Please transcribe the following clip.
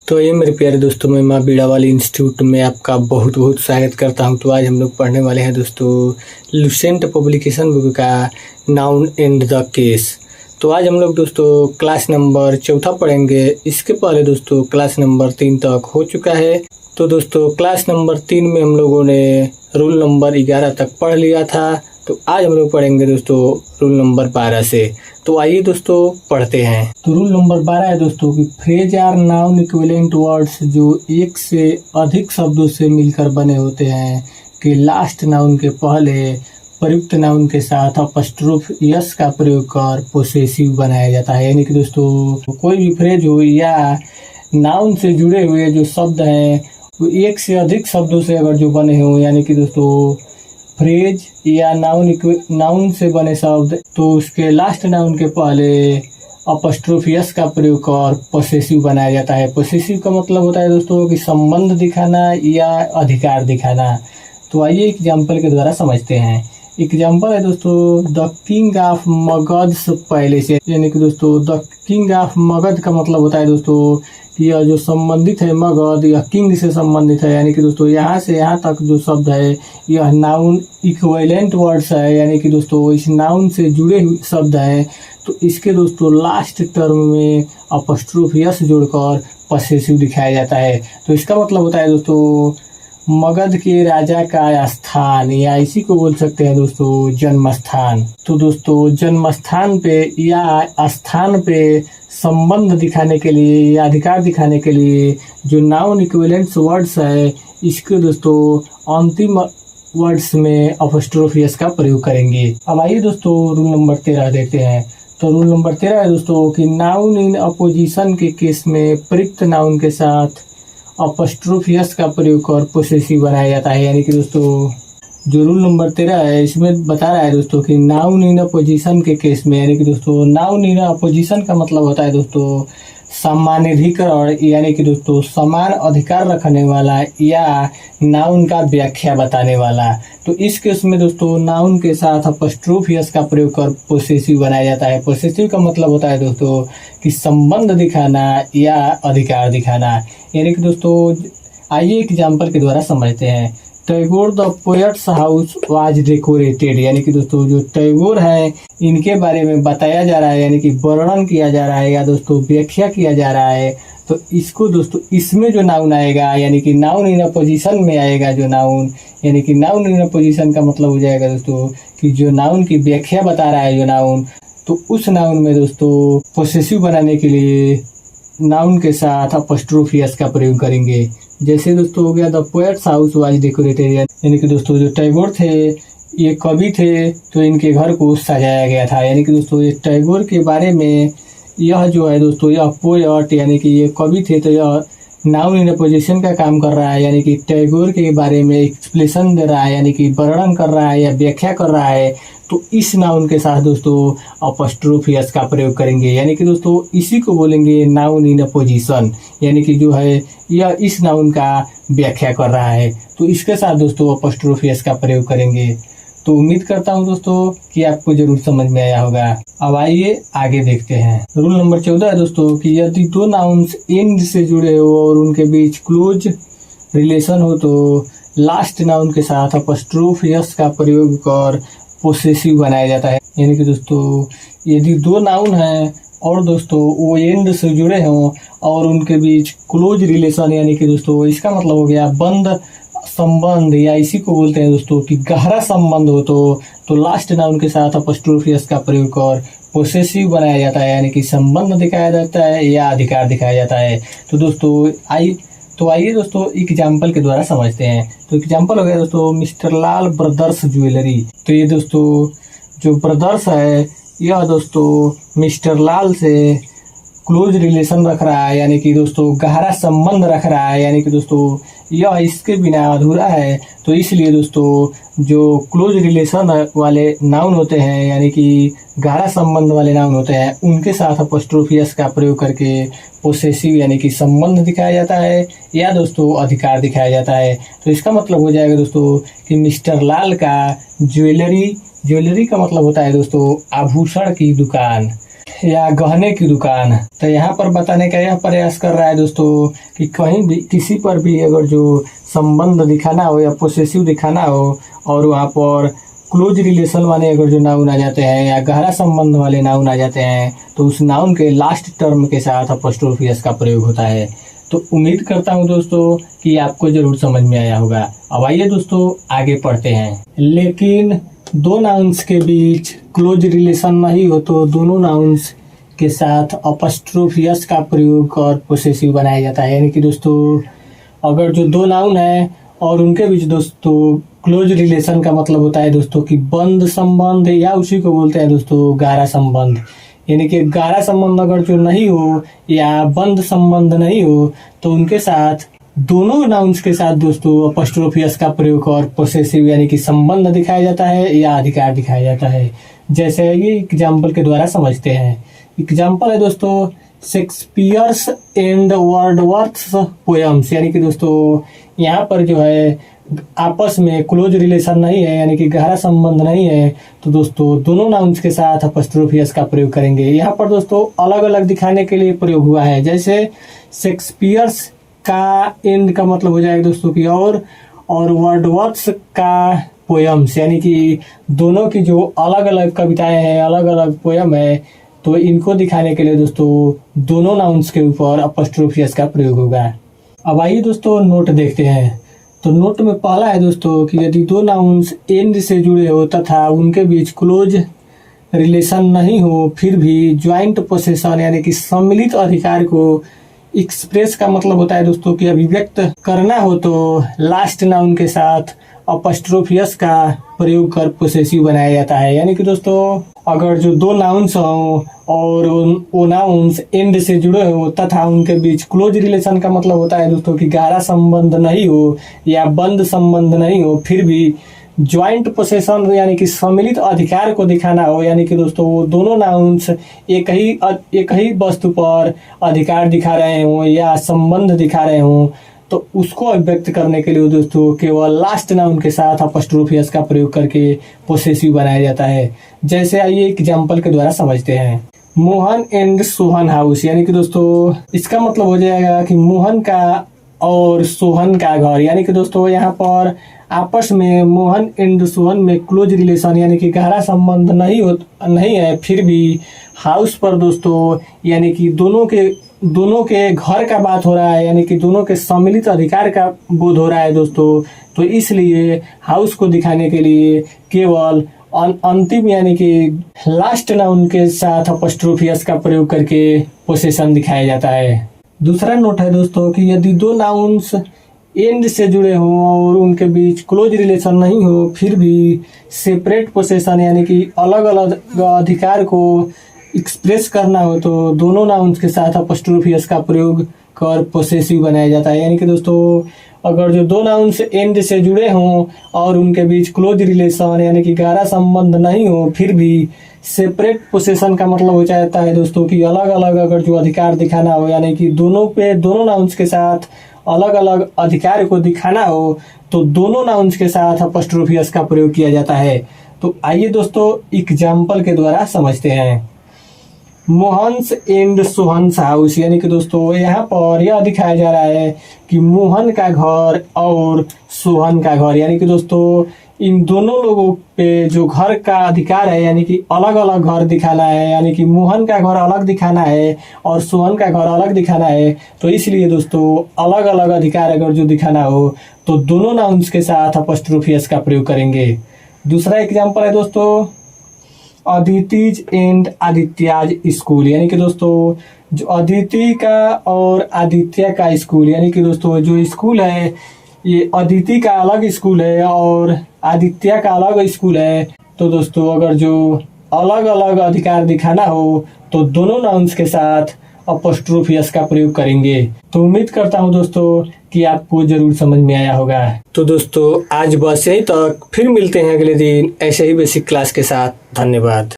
तो ये मेरे प्यारे दोस्तों, मैं माँ बीड़ा वाली इंस्टीट्यूट में आपका बहुत बहुत स्वागत करता हूँ। तो आज हम लोग पढ़ने वाले हैं दोस्तों लुसेंट पब्लिकेशन बुक का नाउन एंड द केस। तो आज हम लोग दोस्तों क्लास नंबर 4 पढ़ेंगे। इसके पहले दोस्तों क्लास नंबर 3 तक हो चुका है। तो दोस्तों क्लास नंबर 3 में हम लोगों ने रूल नंबर 11 तक पढ़ लिया था। तो आज हम लोग पढ़ेंगे दोस्तों रूल नंबर 12 से। तो आइए दोस्तों पढ़ते हैं। तो रूल नंबर 12 है दोस्तों कि phrase are noun equivalent words जो एक से अधिक शब्दों से मिलकर बने होते हैं कि लास्ट नाउन के पहले प्रयुक्त नाउन के साथ अपस्ट्रोफ यस का प्रयोग कर पोसेसिव बनाया जाता है। यानी कि दोस्तों कोई भी फ्रेज हो या नाउन से जुड़े हुए जो शब्द हैं वो एक से अधिक शब्दों से अगर जो बने हों, यानी कि दोस्तों फ्रेज या नाउन से बने शब्द, तो उसके लास्ट नाउन के पहले अपस्ट्रोफ यस का प्रयोग कर पोसेसिव बनाया जाता है। पोसेसिव का मतलब होता है दोस्तों कि संबंध दिखाना या अधिकार दिखाना। तो आइए एग्जाम्पल के द्वारा समझते हैं। एग्जाम्पल है दोस्तों द किंग ऑफ मगध पहले से, यानी कि दोस्तों द किंग ऑफ मगध का मतलब होता है दोस्तों कि यह जो संबंधित है मगध यह किंग से संबंधित है। यानी कि दोस्तों यहाँ से यहाँ तक जो शब्द है यह नाउन इक्विवेलेंट वर्ड्स है, यानी कि दोस्तों इस नाउन से जुड़े हुए शब्द हैं। तो इसके दोस्तों लास्ट टर्म में अपस्ट्रोफ यस जोड़कर पोसेसिव दिखाया जाता है। तो इसका मतलब होता है दोस्तों मगध के राजा का स्थान, या इसी को बोल सकते हैं दोस्तों जन्म स्थान। तो दोस्तों जन्म स्थान पे या स्थान पे संबंध दिखाने के लिए या अधिकार दिखाने के लिए जो नाउन इक्विवेलेंट वर्ड्स है इसके दोस्तों अंतिम वर्ड्स में अपस्ट्रोफ यस का प्रयोग करेंगे। अब आइए दोस्तों रूल नंबर 13 देखते हैं। तो रूल नंबर 13 है दोस्तों कि नाउन इन अपोजिशन के केस में प्रयुक्त नाउन के साथ अपस्ट्रोफ यस का प्रयोग कर पोसेसिव बनाया जाता है। यानी कि दोस्तों जो रूल नंबर 13 है इसमें बता रहा है दोस्तों कि नाउन इन अपोजिशन के केस में, यानी कि दोस्तों नाउन इन अपोजिशन का मतलब होता है दोस्तों समानाधिकरण, यानी कि दोस्तों समान अधिकार रखने वाला या नाउन का व्याख्या बताने वाला। तो इस केस में दोस्तों नाउन के साथ अपस्ट्रोफ यस का प्रयोग कर पोसेसिव बनाया जाता है। पोसेसिव का मतलब होता है दोस्तों कि संबंध दिखाना या अधिकार दिखाना। यानी कि दोस्तों आइए एग्जाम्पल के द्वारा समझते हैं। Tagore the poets house was decorated, यानी कि दोस्तों जो टैगोर है इनके बारे में बताया जा रहा है, यानी कि वर्णन किया जा रहा है या दोस्तों व्याख्या किया जा रहा है। तो इसको दोस्तों इसमें जो नाउन आएगा, यानी कि नाउन इन अपोजिशन में आएगा जो नाउन, यानी कि नाउन इन अपोजिशन का मतलब हो जाएगा दोस्तों कि जो नाउन की व्याख्या बता रहा है जो नाउन, तो उस नाउन में दोस्तों पोसेसिव बनाने के लिए नाउन के साथ अपस्ट्रोफ यस का प्रयोग करेंगे। जैसे दोस्तों हो गया the poets house was decorated, यानी कि दोस्तों जो टैगोर थे ये कवि थे तो इनके घर को सजाया गया था। यानी कि दोस्तों ये टैगोर के बारे में यह जो है दोस्तों यह पोएट यानी कि ये कवि थे, तो यह नाउन इन अपोजिशन का काम कर रहा है, यानी कि टैगोर के बारे में एक्सप्लेनेशन दे रहा है, यानी कि वर्णन कर रहा है या व्याख्या कर रहा है। तो इस नाउन के साथ दोस्तों अपस्ट्रोफ यस का प्रयोग करेंगे। यानी कि दोस्तों इसी को बोलेंगे नाउन इन अपोजिशन, यानी कि जो है यह इस नाउन का व्याख्या कर रहा है। तो इसके साथ दोस्तों अपस्ट्रोफ यस का प्रयोग करेंगे। तो उम्मीद करता हूं दोस्तों कि आपको जरूर समझ में आया होगा। अब आइए आगे देखते हैं। रूल नंबर 14 है दोस्तों कि यदि दो नाउन्स एंड से जुड़े हो और उनके बीच क्लोज रिलेशन हो तो लास्ट नाउन के साथ अपस्ट्रोफ यस का प्रयोग कर पोसेसिव बनाया जाता है। यानी कि दोस्तों यदि दो नाउन हैं और दोस्तों वो एंड से जुड़े हों और उनके बीच क्लोज रिलेशन, यानी कि दोस्तों इसका मतलब हो गया बंद संबंध, या इसी को बोलते हैं दोस्तों कि गहरा संबंध हो तो लास्ट नाउन के साथ अपस्ट्रोफ यस का प्रयोग कर पोसेसिव बनाया जाता है, यानी कि संबंध दिखाया जाता है या अधिकार दिखाया जाता है। तो दोस्तों आइए दोस्तों एग्जाम्पल के द्वारा समझते हैं। तो एग्जाम्पल हो गया दोस्तों मिस्टर लाल ब्रदर्स ज्वेलरी। तो ये दोस्तों जो ब्रदर्स है यह दोस्तों मिस्टर लाल से क्लोज रिलेशन रख रहा है, यानी कि दोस्तों गहरा संबंध रख रहा है, यानी कि दोस्तों यह इसके बिना अधूरा है। तो इसलिए दोस्तों जो क्लोज रिलेशन वाले नाउन होते हैं, यानी कि गहरा संबंध वाले नाउन होते हैं, उनके साथ अपस्ट्रोफ यस का प्रयोग करके पोसेसिव यानी कि संबंध दिखाया जाता है या दोस्तों अधिकार दिखाया जाता है। तो इसका मतलब हो जाएगा दोस्तों कि मिस्टर लाल का ज्वेलरी का मतलब होता है दोस्तों आभूषण की दुकान। या गहने की दुकान। तो यहाँ पर बताने का यह प्रयास कर रहा है दोस्तों कि कहीं भी किसी पर भी अगर जो संबंध दिखाना हो या पोसेसिव दिखाना हो और वहाँ पर क्लोज रिलेशन वाले अगर जो नाउन आ जाते हैं या गहरा संबंध वाले नाउन आ जाते हैं तो उस नाउन के लास्ट टर्म के साथ अपॉस्ट्रोफी एस का प्रयोग होता है। तो उम्मीद करता हूँ दोस्तों कि आपको जरूर समझ में आया होगा। अब आइए दोस्तों आगे पढ़ते हैं। लेकिन दो नाउन्स के बीच क्लोज रिलेशन नहीं हो तो दोनों नाउन्स के साथ अपॉस्ट्रोफी एस का प्रयोग कर पोसेसिव बनाया जाता है। यानी कि दोस्तों अगर जो दो नाउन है और उनके बीच दोस्तों क्लोज रिलेशन का मतलब होता है दोस्तों कि बंद संबंध या उसी को बोलते हैं दोस्तों गहरा संबंध। यानी कि गहरा संबंध अगर जो नहीं हो या बंद संबंध नहीं हो तो उनके साथ दोनों नाउन्स के साथ दोस्तों अपॉस्ट्रोफी एस का प्रयोग और पोसेसिव यानी कि संबंध दिखाया जाता है या अधिकार दिखाया जाता है। जैसे ये एग्जाम्पल के द्वारा समझते हैं। एग्जाम्पल है दोस्तों शेक्सपियर्स एंड वर्ड्सवर्थ पोएम्स। यानी कि दोस्तों यहाँ पर जो है आपस में क्लोज रिलेशन नहीं है यानी कि गहरा संबंध नहीं है तो दोस्तों दोनों नाउन्स के साथ अपॉस्ट्रोफी एस का प्रयोग करेंगे। यहाँ पर दोस्तों अलग अलग दिखाने के लिए प्रयोग हुआ है। जैसे शेक्सपियर्स का एंड का मतलब हो जाएगा दोस्तों की और वर्ड्सवर्थ का पोएम्स। यानी कि दोनों की जो अलग अलग कविताएं हैं अलग अलग पोएम है तो इनको दिखाने के लिए दोस्तों दोनों नाउन्स के ऊपर अपॉस्ट्रोफी एस का प्रयोग होगा। अब आइए दोस्तों नोट देखते हैं। तो नोट में पहला है दोस्तों कि यदि दो नाउन्स एंड से जुड़े हो तथा उनके बीच क्लोज रिलेशन नहीं हो फिर भी ज्वाइंट पोसेशन यानी कि सम्मिलित अधिकार को एक्सप्रेस का मतलब होता है दोस्तों कि अभिव्यक्त करना हो तो लास्ट नाउन के साथ अपॉस्ट्रोफी एस का प्रयोग कर पोसेसिव बनाया जाता है। यानी कि दोस्तों अगर जो दो नाउन्स हों और वो नाउन्स एंड से जुड़े हो तथा उनके बीच क्लोज रिलेशन का मतलब होता है दोस्तों कि गहरा संबंध नहीं हो या बंद संबंध नहीं हो फिर भी ज्वाइंट पोसेशन यानी कि सम्मिलित अधिकार को दिखाना हो। यानी कि दोस्तों वो दोनों नाउन्स एक ही वस्तु पर अधिकार दिखा रहे हों या संबंध दिखा रहे हों तो उसको अभिव्यक्त करने के लिए दोस्तों केवल लास्ट नाउन के साथ अपॉस्ट्रोफी एस का प्रयोग करके पोसेसिव बनाया जाता है। जैसे आइए एग्जाम्पल के द्वारा समझते हैं। Mohan and Sohan house. यानी कि दोस्तों इसका मतलब हो जाएगा कि मोहन का और सोहन का घर। यानी कि दोस्तों यहाँ पर आपस में मोहन एंड सोहन में क्लोज रिलेशन यानी कि गहरा संबंध नहीं है फिर भी हाउस पर दोस्तों यानी कि दोनों के घर का बात हो रहा है यानी कि दोनों के सम्मिलित अधिकार का बोध हो रहा है दोस्तों। तो इसलिए हाउस को दिखाने के लिए केवल अंतिम यानी कि लास्ट नाउन के साथ अपॉस्ट्रोफी एस का प्रयोग करके पोसेशन दिखाया जाता है। दूसरा नोट है दोस्तों कि यदि दो नाउन्स एंड से जुड़े हों और उनके बीच क्लोज रिलेशन नहीं हो फिर भी सेपरेट पोसेशन यानी कि अलग अलग अधिकार को एक्सप्रेस करना हो तो दोनों नाउन्स के साथ अपॉस्ट्रोफी एस का प्रयोग कर पोसेसिव बनाया जाता है। यानी कि दोस्तों अगर जो दो नाउन्स एंड से जुड़े हों और उनके बीच क्लोज रिलेशन यानी कि गहरा संबंध नहीं हो फिर भी सेपरेट पोसेशन का मतलब हो जाता है दोस्तों कि अलग अलग अगर जो अधिकार दिखाना हो यानी कि दोनों नाउन्स के साथ अलग अलग अधिकार को दिखाना हो तो दोनों नाउन्स के साथ अपॉस्ट्रोफी एस का प्रयोग किया जाता है। तो आइए दोस्तों एग्जाम्पल के द्वारा समझते हैं। Mohan's and Sohan's house. यानी कि दोस्तों यहाँ पर यह दिखाया जा रहा है कि मोहन का घर और सोहन का घर। यानी कि दोस्तों इन दोनों लोगों पे जो घर का अधिकार है यानी कि अलग अलग घर दिखाना है यानी कि मोहन का घर अलग दिखाना है और सोहन का घर अलग दिखाना है। तो इसलिए दोस्तों अलग अलग अधिकार अगर जो दिखाना हो तो दोनों नाउन्स के साथ अपॉस्ट्रोफी एस का प्रयोग करेंगे। दूसरा एग्जाम्पल है दोस्तों अदितिज एंड आदित्याज स्कूल। यानी कि दोस्तों जो अदिति का और आदित्य का स्कूल यानी कि दोस्तों जो स्कूल है ये अदिति का अलग स्कूल है और आदित्य का अलग स्कूल है। तो दोस्तों अगर जो अलग अलग अधिकार दिखाना हो तो दोनों नाउन्स के साथ अपॉस्ट्रोफी एस का प्रयोग करेंगे। तो उम्मीद करता हूँ दोस्तों कि आपको जरूर समझ में आया होगा। तो दोस्तों आज बस यही तक, फिर मिलते हैं अगले दिन ऐसे ही बेसिक क्लास के साथ। धन्यवाद।